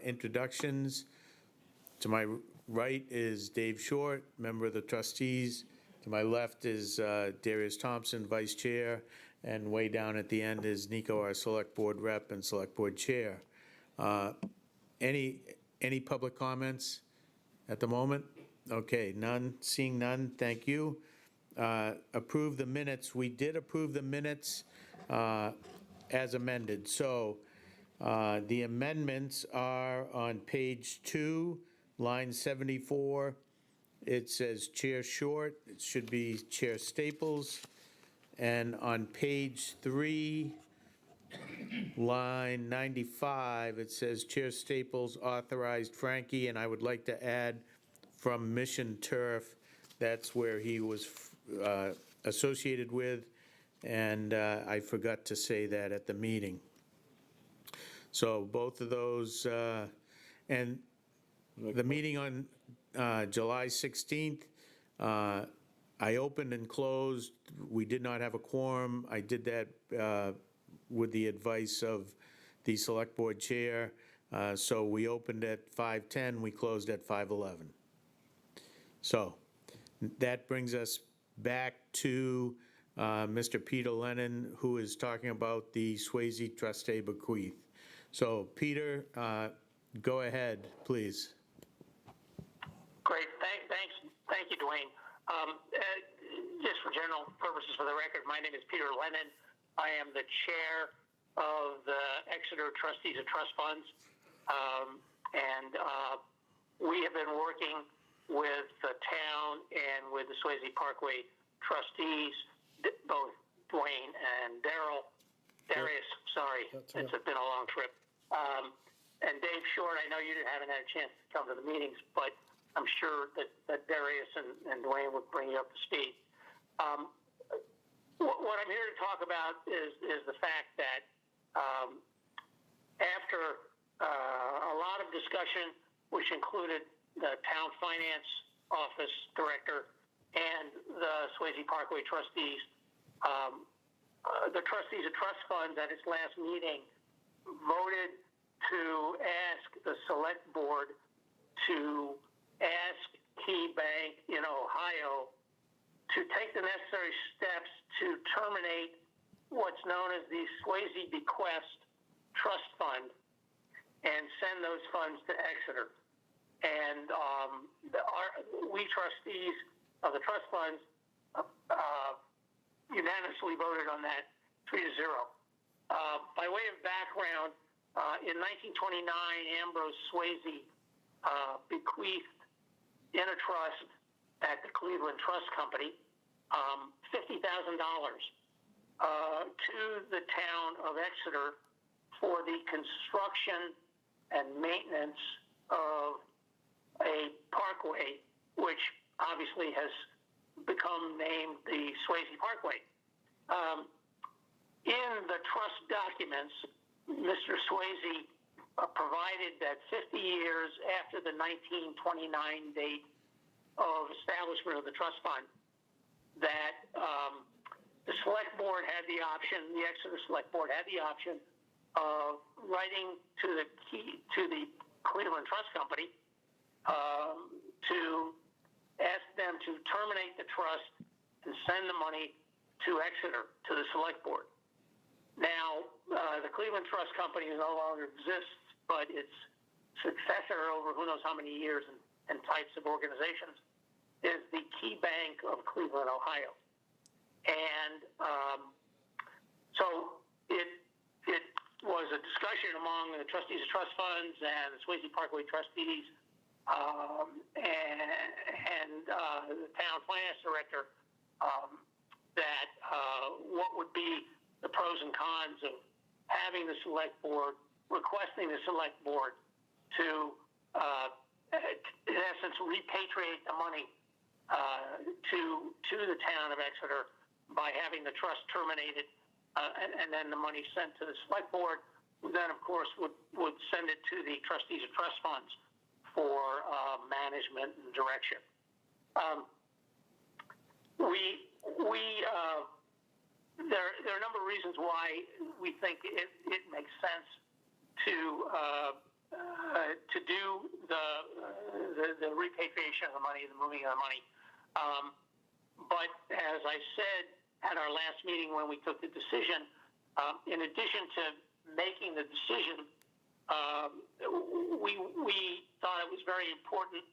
Introductions. To my right is Dave Short, member of the trustees. To my left is Darius Thompson, vice chair. And way down at the end is Nico, our select board rep and select board chair. Any public comments at the moment? Okay, none, seeing none, thank you. Approve the minutes. We did approve the minutes as amended. So the amendments are on page 2, line 74. It says Chair Short. It should be Chair Staples. And on page 3, line 95, it says Chair Staples authorized Frankie, and I would like to add from Mission Turf. That's where he was associated with, and I forgot to say that at the meeting. So both of those, and the meeting on July 16th, I opened and closed. We did not have a quorum. I did that with the advice of the select board chair. So we opened at 5:10, we closed at 5:11. So that brings us back to Mr. Peter Lennon, who is talking about the Swasey trustee bequeath. So Peter, go ahead, please. Great, thank you, Dwayne. Just for general purposes, for the record, my name is Peter Lennon. I am the chair of the Exeter Trustees of Trust Funds, and we have been working with the town and with the Swasey Parkway Trustees, both Dwayne and Darius, sorry, it's been a long trip. And Dave Short, I know you haven't had a chance to come to the meetings, but I'm sure that Darius and Dwayne would bring you up to speed. What I'm here to talk about is the fact that after a lot of discussion, which included the town finance office director and the Swasey Parkway trustees, the trustees of trust funds at its last meeting voted to ask the select board to ask Key Bank in Ohio to take the necessary steps to terminate what's known as the Swasey Bequest Trust Fund and send those funds to Exeter. And we trustees of the trust funds unanimously voted on that 3-0. By way of background, in 1929, Ambrose Swasey bequeathed in a trust at the Cleveland Trust Company $50,000 to the town of Exeter for the construction and maintenance of a parkway, which obviously has become named the Swasey Parkway. In the trust documents, Mr. Swasey provided that 50 years after the 1929 date of establishment of the trust fund, that the select board had the option, the Exeter select board had the option of writing to the Cleveland Trust Company to ask them to terminate the trust and send the money to Exeter, to the select board. Now, the Cleveland Trust Company no longer exists, but its successor over who knows how many years and types of organizations is the Key Bank of Cleveland, Ohio. And so it was a discussion among the trustees of trust funds and the Swasey Parkway trustees and the town finance director that what would be the pros and cons of having the select board, requesting the select board to, in essence, repatriate the money to the town of Exeter by having the trust terminated and then the money sent to the select board, who then, of course, would send it to the trustees of trust funds for management and direction. There are a number of reasons why we think it makes sense to do the repatriation of the money, the moving of the money. But as I said at our last meeting when we took the decision, in addition to making the decision, we thought it was very important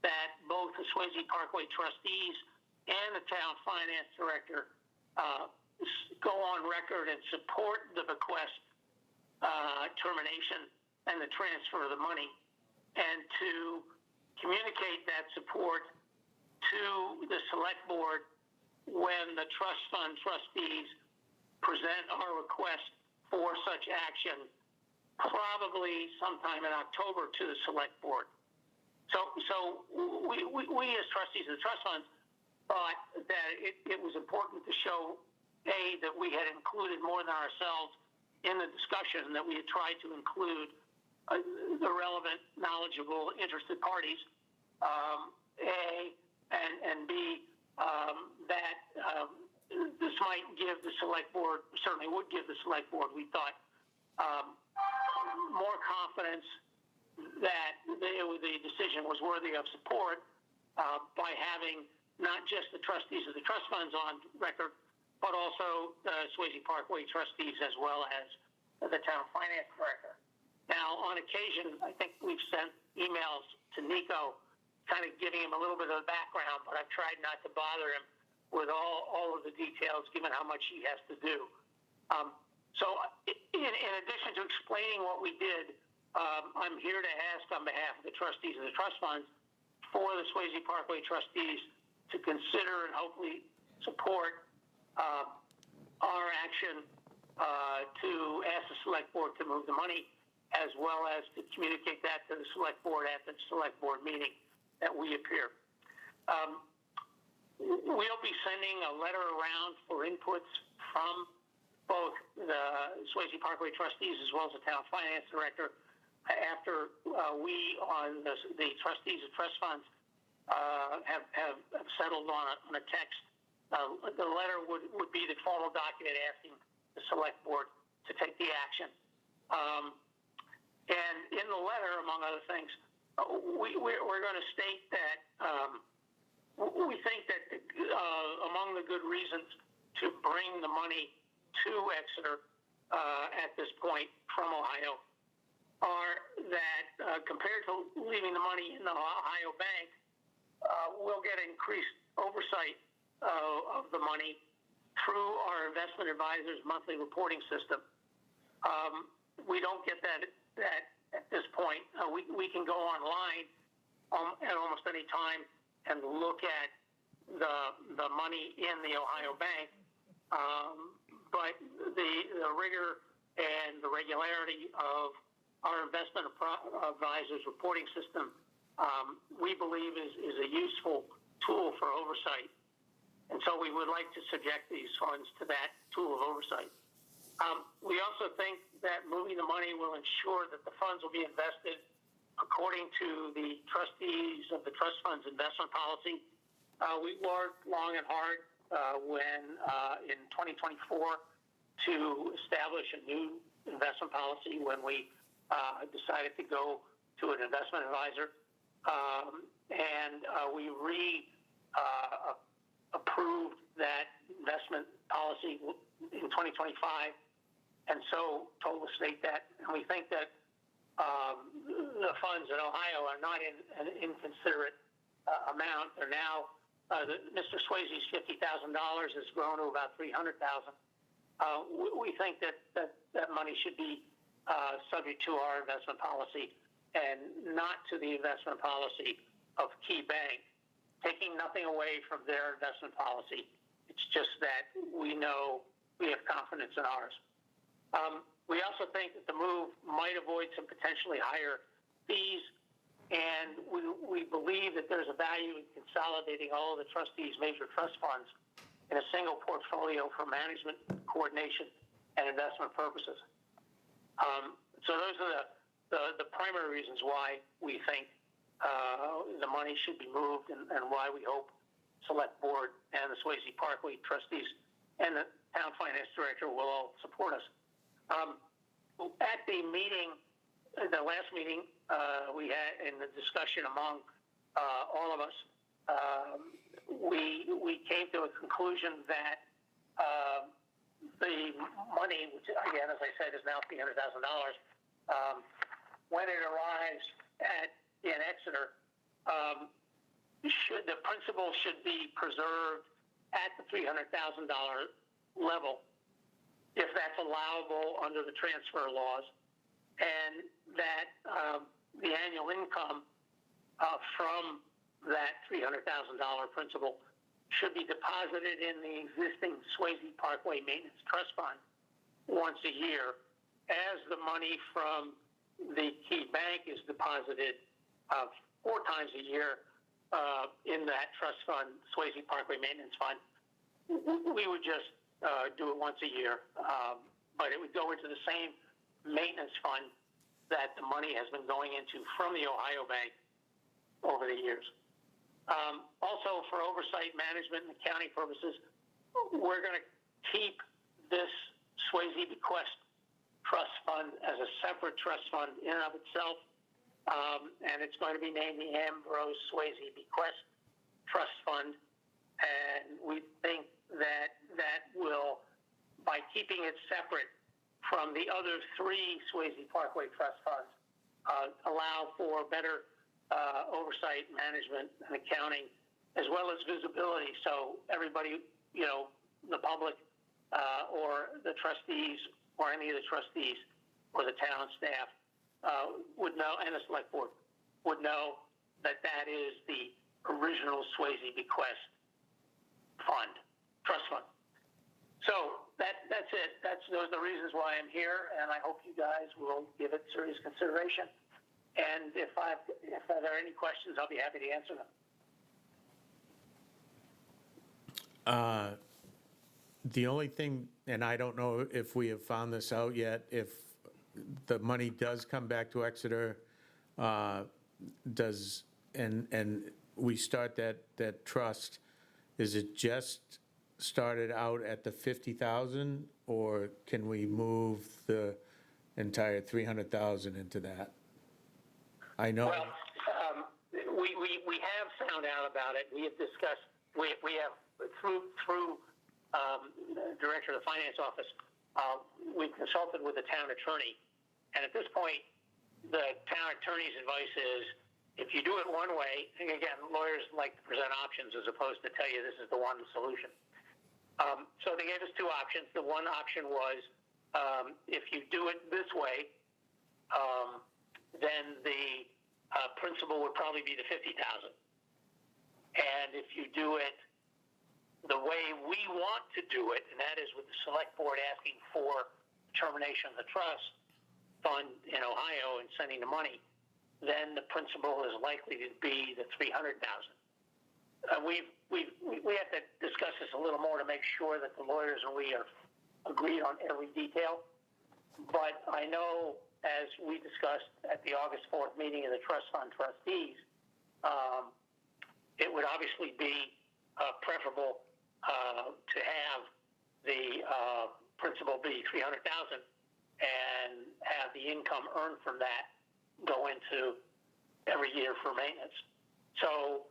that both the Swasey Parkway Trustees and the Town Finance Director go on record and support the bequest termination and the transfer of the money, and to communicate that support to the Select Board when the trust fund trustees present our request for such action, probably sometime in October, to the Select Board. So we as trustees of the trust funds thought that it was important to show, A, that we had included more than ourselves in the discussion, that we had tried to include the relevant, knowledgeable, interested parties, A, and B, that this might give the Select Board, certainly would give the Select Board, we thought, more confidence that the decision was worthy of support by having not just the trustees of the trust funds on record, but also the Swasey Parkway Trustees as well as the Town Finance Director. Now, on occasion, I think we've sent emails to Nico kind of giving him a little bit of the background, but I've tried not to bother him with all of the details given how much he has to do. So in addition to explaining what we did, I'm here to ask on behalf of the trustees of the trust funds for the Swasey Parkway Trustees to consider and hopefully support our action to ask the Select Board to move the money, as well as to communicate that to the Select Board at the Select Board meeting that we appear. We'll be sending a letter around for inputs from both the Swasey Parkway Trustees as well as the Town Finance Director after we on the trustees of trust funds have settled on a text. The letter would be the formal document asking the Select Board to take the action. And in the letter, among other things, we're going to state that we think that among the good reasons to bring the money to Exeter at this point from Ohio are that compared to leaving the money in the Ohio Bank, we'll get increased oversight of the money through our investment advisors' monthly reporting system. We don't get that at this point. We can go online at almost any time and look at the money in the Ohio Bank, but the rigor and the regularity of our investment advisors' reporting system, we believe is a useful tool for oversight. And so we would like to subject these funds to that tool of oversight. We also think that moving the money will ensure that the funds will be invested according to the trustees of the trust fund's investment policy. We worked long and hard when in 2024 to establish a new investment policy when we decided to go to an investment advisor. And we approved that investment policy in 2025, and so told the state that. And we think that the funds in Ohio are not an inconsiderate amount. They're now, Mr. Swasey's $50,000 has grown to about $300,000. We think that money should be subject to our investment policy and not to the investment policy of Key Bank, taking nothing away from their investment policy. It's just that we know we have confidence in ours. We also think that the move might avoid some potentially higher fees, and we believe that there's a value in consolidating all of the trustees' major trust funds in a single portfolio for management, coordination, and investment purposes. So those are the primary reasons why we think the money should be moved, and why we hope Select Board and the Swasey Parkway Trustees and the Town Finance Director will all support us. At the meeting the last meeting we had in the discussion among all of us, we came to a conclusion that the money, which again, as I said, is now $300,000, when it arrives in Exeter, the principal should be preserved at the $300,000 level, if that's allowable under the transfer laws, and that the annual income from that $300,000 principal should be deposited in the existing Swasey Parkway Maintenance Trust Fund once a year, as the money from the key bank is deposited 4 times a year in that trust fund, Swasey Parkway Maintenance Fund. We would just do it once a year, but it would go into the same maintenance fund that the money has been going into from the Ohio Bank over the years. Also, for oversight, management, and accounting purposes, we're going to keep this Swasey Bequest Trust Fund as a separate trust fund in and of itself, and it's going to be named the Ambrose Swasey Bequest Trust Fund, and we think that will, by keeping it separate from the other 3 Swasey Parkway Trust Funds, allow for better oversight, management, and accounting, as well as visibility, so everybody, the public or the trustees or any of the trustees or the town staff would know, and the select board would know that is the original Swasey Bequest Fund, trust fund. So that's it. Those are the reasons why I'm here, and I hope you guys will give it serious consideration. And if there are any questions, I'll be happy to answer them. The only thing, and I don't know if we have found this out yet, if the money does come back to Exeter, and we start that trust, is it just started out at the 50,000, or can we move the entire 300,000 into that? I know. Well, we have found out about it. We have discussed. We have through the director of the finance office. We've consulted with the town attorney, and at this point, the town attorney's advice is, if you do it one way, and again, lawyers like to present options as opposed to tell you this is the one solution. So they gave us 2 options. The one option was, if you do it this way, then the principal would probably be the 50,000. And if you do it the way we want to do it, and that is with the select board asking for termination of the trust fund in Ohio and sending the money, then the principal is likely to be the 300,000. We have to discuss this a little more to make sure that the lawyers and we are agreed on every detail. But I know, as we discussed at the August 4th meeting of the trust fund trustees, it would obviously be preferable to have the principal be 300,000 and have the income earned from that go into every year for maintenance. So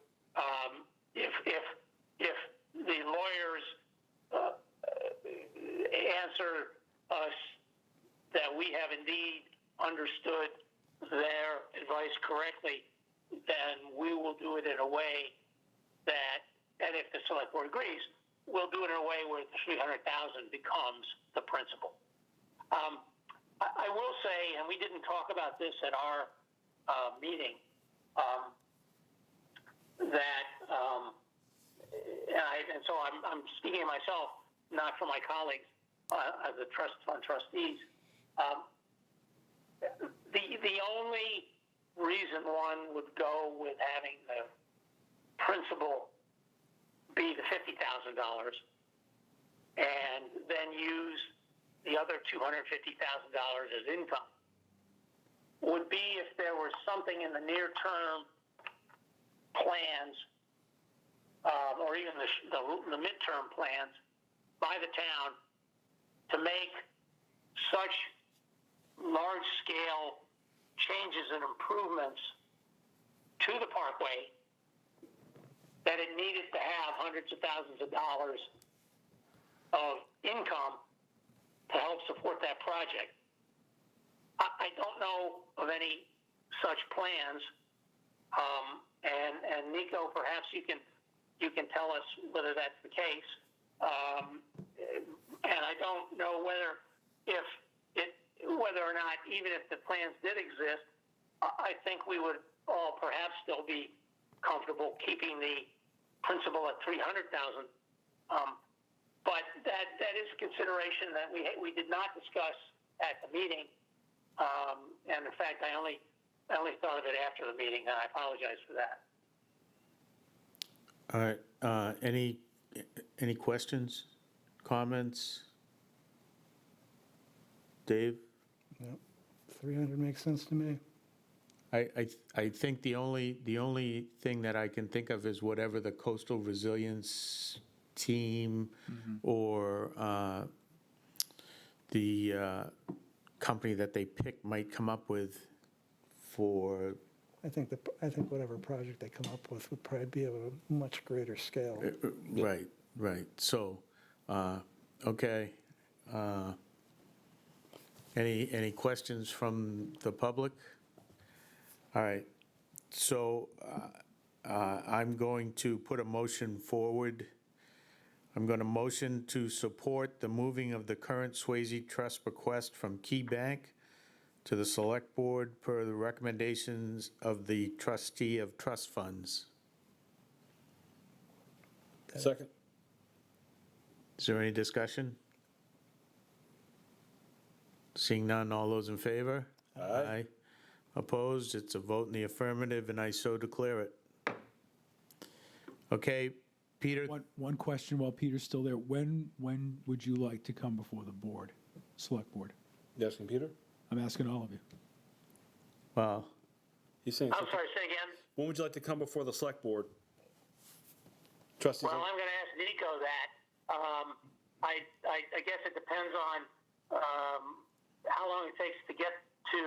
if the lawyers answer us that we have indeed understood their advice correctly, then we will do it in a way that, and if the select board agrees, we'll do it in a way where the 300,000 becomes the principal. I will say, and we didn't talk about this at our meeting, that, and so I'm speaking of myself, not for my colleagues as the trust fund trustees. The only reason one would go with having the principal be the $50,000 and then use the other $250,000 as income would be if there was something in the near-term plans or even the midterm plans by the town to make such large-scale changes and improvements to the parkway, that it needed to have hundreds of thousands of dollars of income to help support that project. I don't know of any such plans, and Nico, perhaps you can tell us whether that's the case. And I don't know whether or not, even if the plans did exist, I think we would all perhaps still be comfortable keeping the principal at $300,000. But that is a consideration that we did not discuss at the meeting. And in fact, I only thought of it after the meeting, and I apologize for that. All right, any questions, comments? Dave? Yep. 300 makes sense to me. I think the only thing that I can think of is whatever the coastal resilience team or the company that they pick might come up with for. I think whatever project they come up with would probably be of a much greater scale. Right. So, okay. Any questions from the public? All right. So I'm going to put a motion forward. I'm going to motion to support the moving of the current Swasey Trust request from Key Bank to the Select Board per the recommendations of the trustee of trust funds. Second. Is there any discussion? Seeing none, all those in favor? Aye. Opposed? It's a vote in the affirmative, and I so declare it. Okay, Peter? One question while Peter's still there. When would you like to come before the board, select board? You asking Peter? I'm asking all of you. Well, He's saying. I'm sorry, say again? When would you like to come before the select board? Trustees. Well, I'm going to ask Nico that. I guess it depends on how long it takes to get to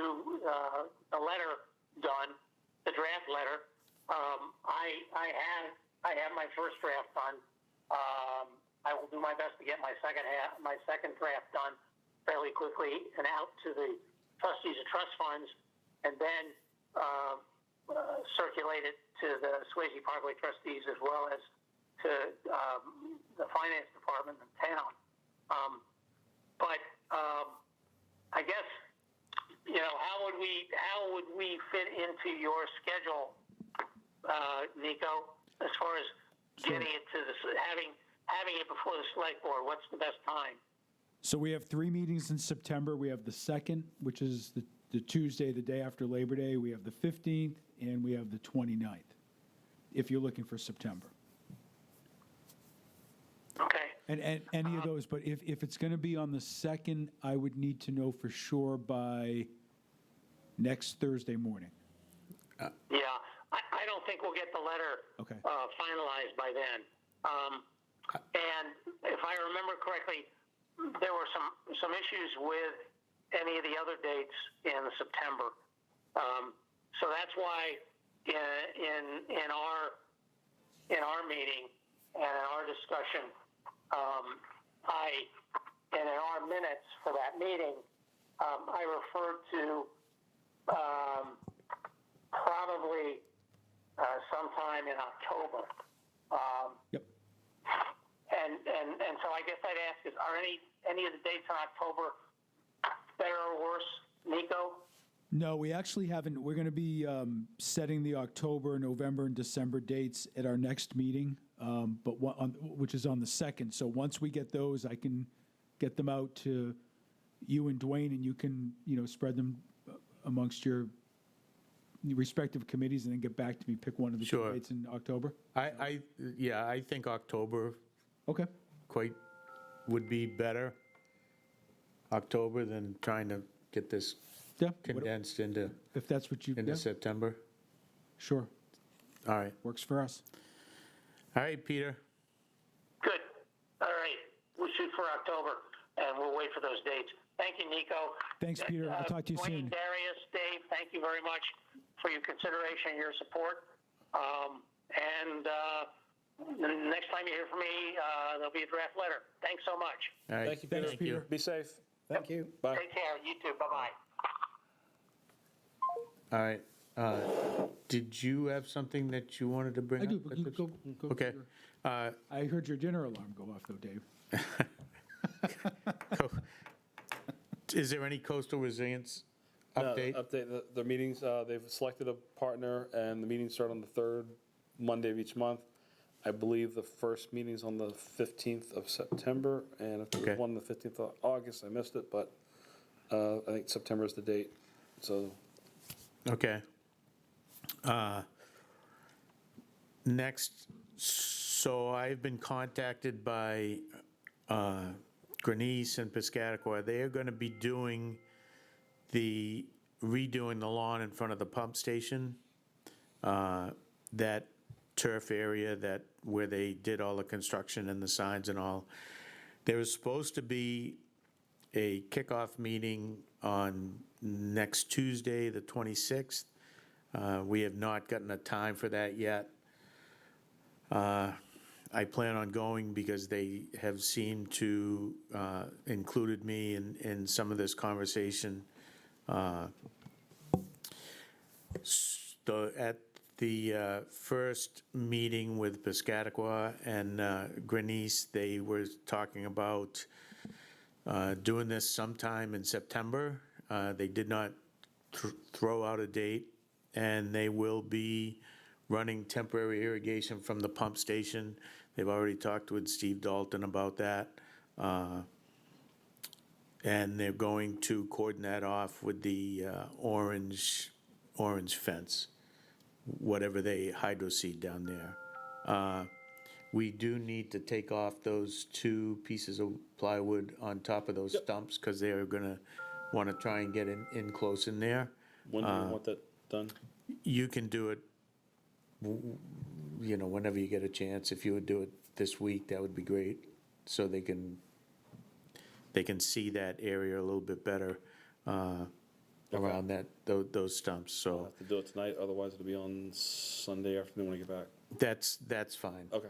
the letter done, the draft letter. I have my first draft done. I will do my best to get my second draft done fairly quickly and out to the trustees of trust funds, and then circulate it to the Swasey Parkway Trustees as well as to the finance department in town. But I guess, how would we fit into your schedule, Nico, as far as getting it to having it before the select board? What's the best time? So we have 3 meetings in September. We have the 2nd, which is the Tuesday, the day after Labor Day. We have the 15th, and we have the 29th, if you're looking for September. Okay. And any of those, but if it's going to be on the 2nd, I would need to know for sure by next Thursday morning. Yeah, I don't think we'll get the letter Okay. finalized by then. And if I remember correctly, there were some issues with any of the other dates in September. So that's why in our meeting and in our discussion, and in our minutes for that meeting, I referred to probably sometime in October. Yep. And so I guess I'd ask are any of the dates in October better or worse, Nico? No, we actually haven't. We're going to be setting the October, November, and December dates at our next meeting, which is on the 2nd. So once we get those, I can get them out to you and Dwayne, and you can, spread them amongst your respective committees, and then get back to me. Pick one of the Sure. dates in October. I think October Okay. would be better, October, than trying to get this Yeah. condensed into If that's what you. Yeah, September. sure. All right. Works for us. All right, Peter. Good. All right. We'll shoot for October, and we'll wait for those dates. Thank you, Nico. Thanks, Peter. I'll talk to you Wayne, soon. Darius, Dave, thank you very much for your consideration and your support. The next time you hear from me, there'll be a draft letter. Thanks so much. All right. Thank you, Peter. Thanks, Peter. Be safe. Thank you. Bye. Take care. You too. Bye-bye. All right. Did you have something that you wanted to bring I up? do, but you go. Okay. Peter. Uh, I heard your dinner alarm go off, though, Dave. Is there any coastal resilience update? Update the meetings. They've selected a partner, and the meetings start on the third Monday of each month. I believe the first meeting's on the 15th of September, and if there Okay. was one on the 15th of August, I missed it, but I think September is the date. So Okay. Next, so I've been contacted by Grenice and Piscataqua. They are going to be redoing the lawn in front of the pump station, that turf area where they did all the construction and the signs and all. There was supposed to be a kickoff meeting on next Tuesday, the 26th. We have not gotten a time for that yet. I plan on going because they have seemed to included me in some of this conversation. At the first meeting with Piscataqua and Grenice, they were talking about doing this sometime in September. They did not throw out a date, and they will be running temporary irrigation from the pump station. They've already talked with Steve Dalton about that. And they're going to cordon that off with the orange fence, whatever they hydroseed down there. We do need to take off those 2 pieces of plywood on top of those stumps, because they are gonna wanna try and get in close in there. when do you want that done? You can do it, whenever you get a chance. If you would do it this week, that would be great, so they can see that area a little bit better around those stumps, I'll so have to do it tonight, otherwise it'll be on Sunday afternoon when I get back. that's fine. Okay.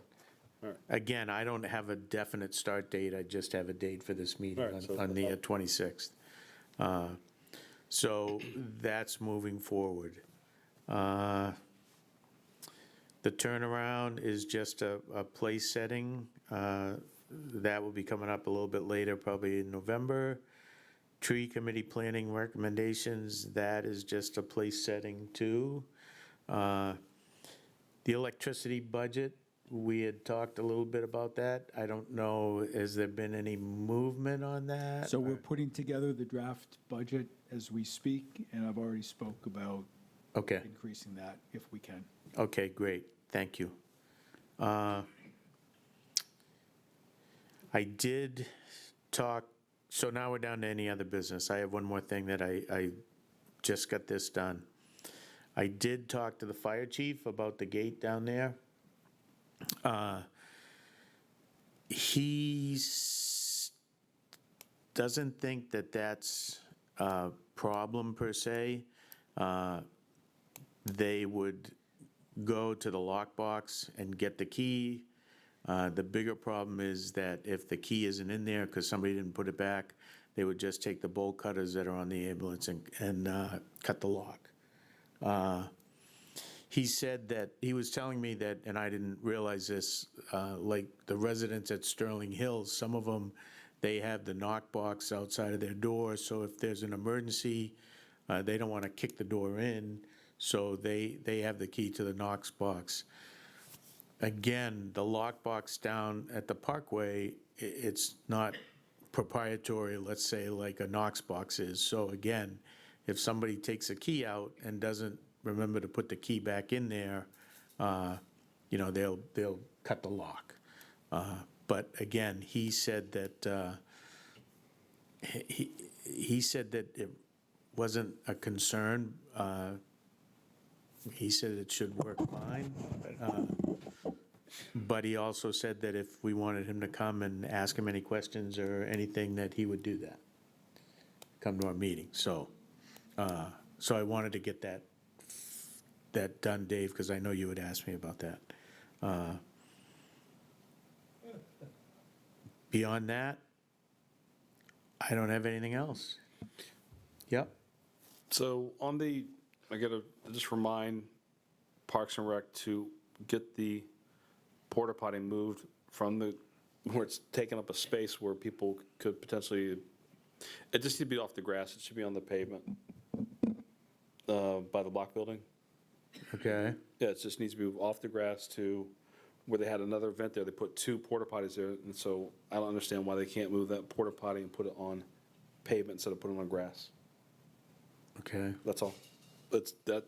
All right. Again, I don't have a definite start date, I just have a date for this meeting All right, so on the about- 26th. So that's moving forward. The turnaround is just a place setting. That will be coming up a little bit later, probably in November. Tree committee planning recommendations, that is just a place setting too. The electricity budget, we had talked a little bit about that. I don't know, has there been any movement on that? So we're putting together the draft budget as we speak, and I've already spoke about Okay, increasing that if we can. okay, great, thank you. I did talk, so now we're down to any other business. I have one more thing that I just got this done. I did talk to the fire chief about the gate down there. He doesn't think that that's a problem per se. They would go to the lockbox and get the key. The bigger problem is that if the key isn't in there because somebody didn't put it back, they would just take the bolt cutters that are on the ambulance and cut the lock. He said that, he was telling me that, and I didn't realize this, like the residents at Sterling Hills, some of them, they have the knock box outside of their door, so if there's an emergency, they don't want to kick the door in, so they have the key to the Knox box. Again, the lockbox down at the Parkway, it's not proprietary, let's say, like a Knox box is. So again, if somebody takes a key out and doesn't remember to put the key back in there, they'll cut the lock. But again, he said that he said that it wasn't a concern. He said it should work fine. But he also said that if we wanted him to come and ask him any questions or anything, that he would do that. come to our meeting, so, so I wanted to get that done, Dave, because I know you would ask me about that. Beyond that, I don't have anything else. Yep, So on the, I gotta just remind Parks and Rec to get the porta potty moved from where it's taking up a space where people could potentially, it just need to be off the grass, it should be on the pavement, by the block building. okay, Yeah, it just needs to be off the grass to where they had another event there, they put 2 porta potties there, and so I don't understand why they can't move that porta potty and put it on pavement instead of putting it on grass. okay. That's all. It's that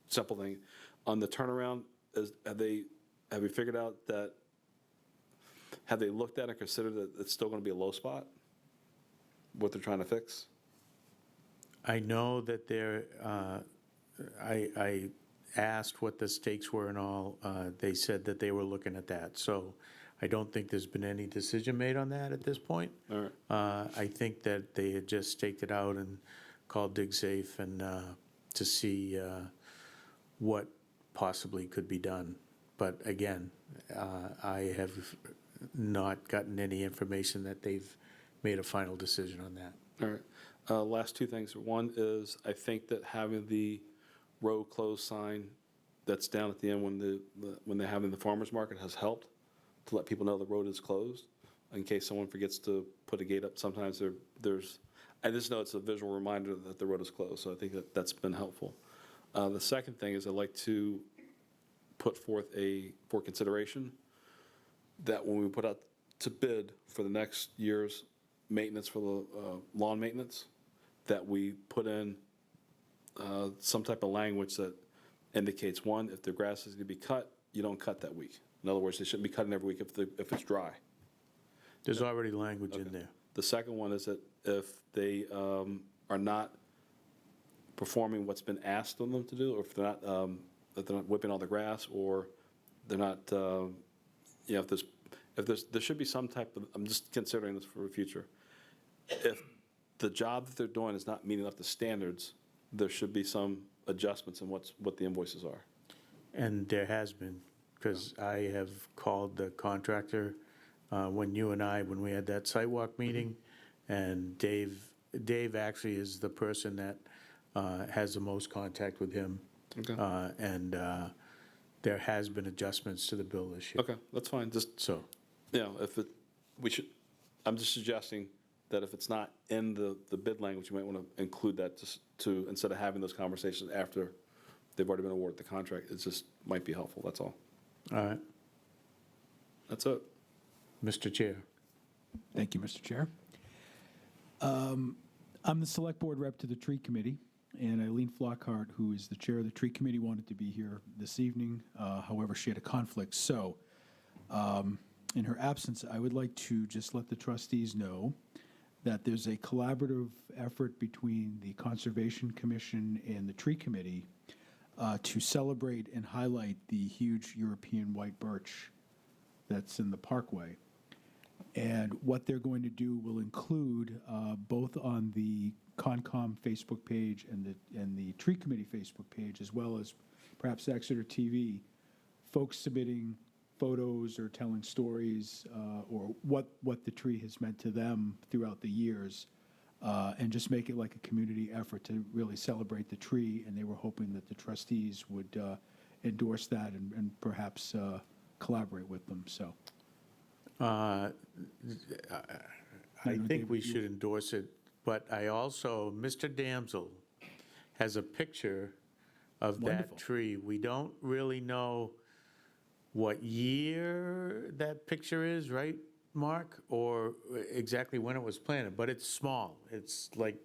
simple thing. On the turnaround, have you figured out that, have they looked at and considered that it's still gonna be a low spot? What they're trying to fix? I know that I asked what the stakes were and all, they said that they were looking at that, so I don't think there's been any decision made on that at this point. All right. I think that they had just staked it out and called DigSafe and, to see, what possibly could be done. But again, I have not gotten any information that they've made a final decision on that. All right. Last 2 things. One is, I think that having the road closed sign that's down at the end when they're having the farmer's market has helped to let people know the road is closed, in case someone forgets to put a gate up. Sometimes there's, I just know it's a visual reminder that the road is closed, so I think that's been helpful. The second thing is I'd like to put forth for consideration that when we put out to bid for the next year's maintenance for the lawn maintenance, that we put in some type of language that indicates, one, if the grass is going to be cut, you don't cut that week. In other words, they shouldn't be cutting every week if it's dry. There's already language in there. The second one is that if they are not performing what's been asked of them to do, or if they're not whipping all the grass, or they're not, if there should be some type of, I'm just considering this for the future. If the job that they're doing is not meeting up to standards, there should be some adjustments in what the invoices are. And there has been, because I have called the contractor when we had that sidewalk meeting, and Dave actually is the person that has the most contact with him. Okay. And there has been adjustments to the bill this year. Okay, that's fine. Just, So, I'm just suggesting that if it's not in the bid language, you might want to include that just to, instead of having those conversations after they've already been awarded the contract, it just might be helpful, that's all. all right, That's it. Mr. Chair. Thank you, Mr. Chair. I'm the Select Board Rep to the Tree Committee, and Eileen Flockhart, who is the Chair of the Tree Committee, wanted to be here this evening. However, she had a conflict. So, in her absence, I would like to just let the trustees know that there's a collaborative effort between the Conservation Commission and the Tree Committee to celebrate and highlight the huge European white birch that's in the Parkway. And what they're going to do will include, both on the Concom Facebook page and the Tree Committee Facebook page, as well as perhaps Exeter TV, folks submitting photos or telling stories, or what the tree has meant to them throughout the years, and just make it like a community effort to really celebrate the tree. And they were hoping that the trustees would endorse that and perhaps collaborate with them, so. I don't think think we you- should endorse it, but I also, Mr. Damsel has a picture of Wonderful. that tree. We don't really know what year that picture is, right, Mark? Or exactly when it was planted, but it's small. It's like,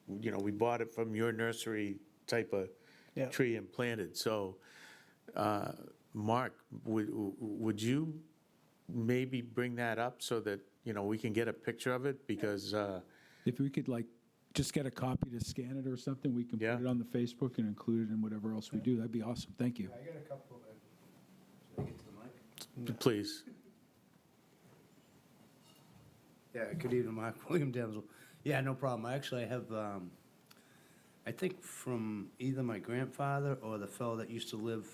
we bought it from your nursery type of Yeah. tree and planted. So, Mark, would you maybe bring that up so that, we can get a picture of it? Because, If we could just get a copy to scan it or something, we can Yeah. put it on the Facebook and include it in whatever else we do. That'd be awesome. Thank you. I got a couple of, should I get to the mic? please. Yeah, good evening, Mark William Denzel. Yeah, no problem. Actually, I have, I think from either my grandfather or the fellow that used to live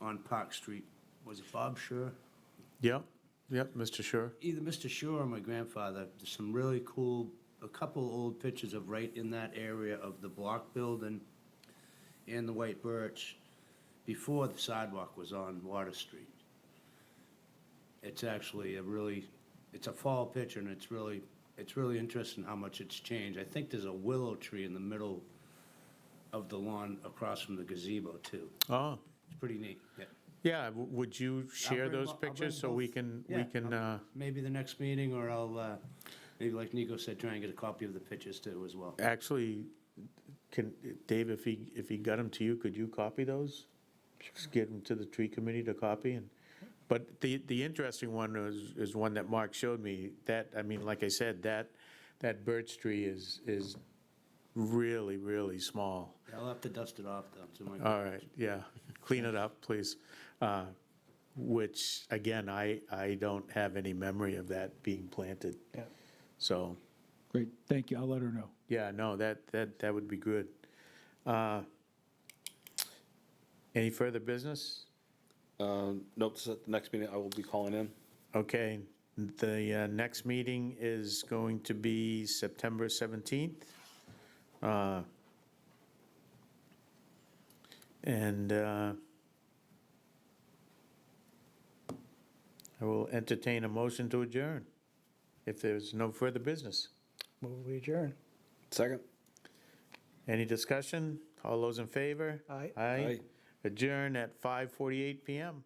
on Park Street, was it Bob Schur? Yep, yep, Mr. Sure. Either Mr. Schur or my grandfather, there's some really cool, a couple old pictures of right in that area of the block building and the white birch before the sidewalk was on Water Street. It's actually it's a fall picture, and it's really interesting how much it's changed. I think there's a willow tree in the middle of the lawn across from the gazebo, too. Oh, It's pretty neat, yeah. yeah, would you share bring those bo- I'll bring pictures so we both. can, Yeah, maybe the next meeting, or I'll, maybe like Nico said, try and get a copy of the pictures too as well. actually, Dave, if he got them to you, could you copy those? Just get them to the tree committee to copy and, but the interesting one is one that Mark showed me, that, I mean, like I said, that birch tree is really, really small. I'll have to dust it off though, so my. All right, yeah, clean it up, please. Which, again, I don't have any memory of that being planted. Yeah. So, Great, thank you, I'll let her know. yeah, no, that would be good. Any further business? Note this at the next meeting, I will be calling in. Okay, the next meeting is going to be September 17th. And I will entertain a motion to adjourn if there's no further business. Move we adjourn. Second? Any discussion? All those in favor? Aye. Aye. Adjourn at 5:48 PM.